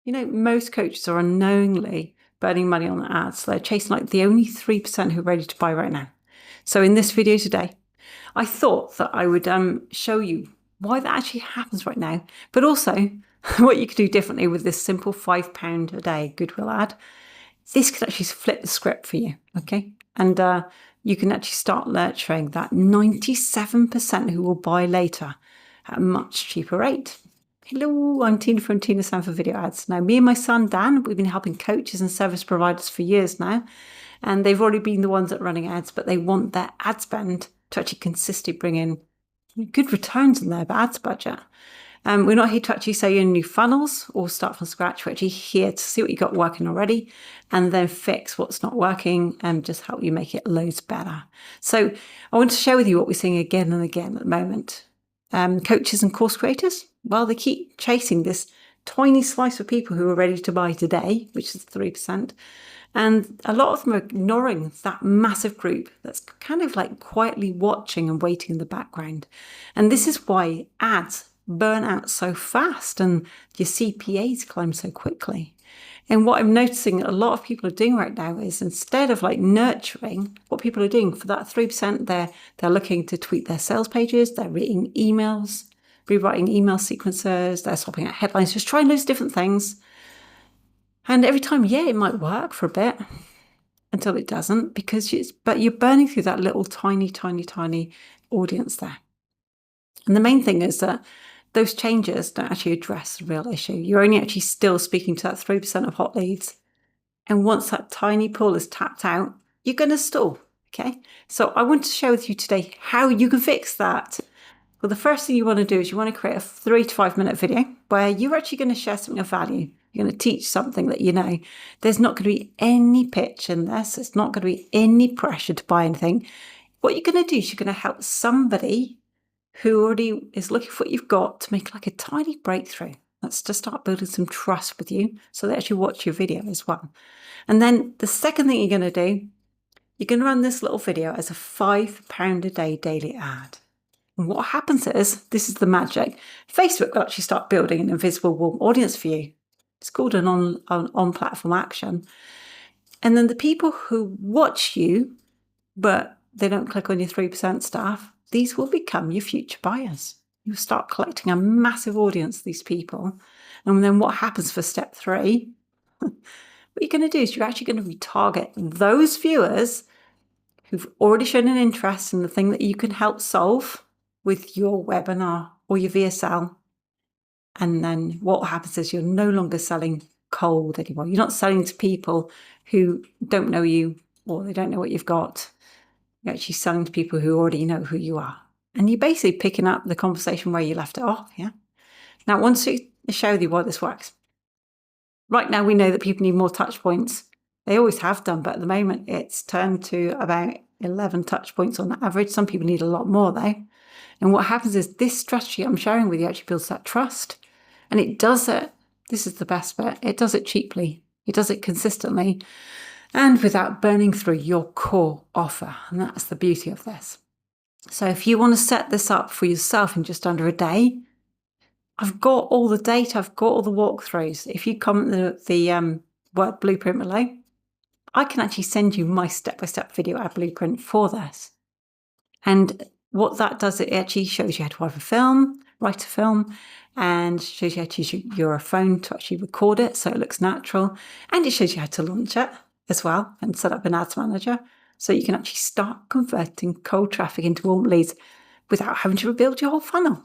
Most coaches are unknowingly burning money on ads. They're chasing like the only 3% who are ready to buy right now. So in this video today, I thought that I would show you why that actually happens right now, but also what you could do differently with this simple £5 a day Goodwill ad. This could actually flip the script for you, okay? And you can actually start nurturing that 97% who will buy later at a much cheaper rate. Hello, I'm Tina from Tina Sanford Video Ads. Now, me and my son Dan, we've been helping coaches and service providers for years now, and they've already been the ones that are running ads, but they want their ad spend to actually consistently bring in good returns on their ads budget. We're not here to actually sell you new funnels or start from scratch. We're actually here to see what you got working already and then fix what's not working and just help you make it loads better. So I want to share with you what we're seeing again and again at the moment. Coaches and course creators, well, they keep chasing this tiny slice of people who are ready to buy today, which is 3%. And a lot of them are ignoring that massive group that's kind of like quietly watching and waiting in the background. And this is why ads burn out so fast and your CPAs climb so quickly. And what I'm noticing a lot of people are doing right now is instead of like nurturing, what people are doing for that 3%, they're looking to tweak their sales pages, they're reading emails, rewriting email sequences, they're swapping out headlines, just trying those different things. And every time, it might work for a bit until it doesn't, but you're burning through that little tiny audience there. And the main thing is that those changes don't actually address the real issue. You're only actually still speaking to that 3% of hot leads. And once that tiny pool is tapped out, you're going to stall, okay? So I want to share with you today how you can fix that. Well, the first thing you want to do is you want to create a 3 to 5 minute video where you're actually going to share something of value. You're going to teach something that you know. There's not going to be any pitch in this. It's not going to be any pressure to buy anything. What you're going to do is you're going to help somebody who already is looking for what you've got to make like a tiny breakthrough. That's to start building some trust with you so they actually watch your video as well. And then the second thing you're going to do, you're going to run this little video as a £5 a day daily ad. And what happens is, this is the magic, Facebook will actually start building an invisible warm audience for you. It's called an on-platform action. And then the people who watch you, but they don't click on your 3% stuff, these will become your future buyers. You'll start collecting a massive audience of these people. And then what happens for step 3? What you're going to do is you're actually going to retarget those viewers who've already shown an interest in the thing that you can help solve with your webinar or your VSL. And then what happens is you're no longer selling cold anymore. You're not selling to people who don't know you or they don't know what you've got. You're actually selling to people who already know who you are. And you're basically picking up the conversation where you left it off, yeah? Now, I want to show you why this works. Right now, we know that people need more touch points. They always have done, but at the moment, it's turned to about 11 touch points on average. Some people need a lot more, though. And what happens is this strategy I'm sharing with you actually builds that trust. And it does it, this is the best bit, it does it cheaply. It does it consistently. And without burning through your core offer. And that's the beauty of this. So if you want to set this up for yourself in just under a day, I've got all the data, I've got all the walkthroughs. If you comment the word blueprint below, I can actually send you my step-by-step video ad blueprint for this. And what that does, it actually shows you how to write a film, and shows you how to use your phone to actually record it so it looks natural. And it shows you how to launch it as well and set up an ads manager so you can actually start converting cold traffic into warm leads without having to rebuild your whole funnel.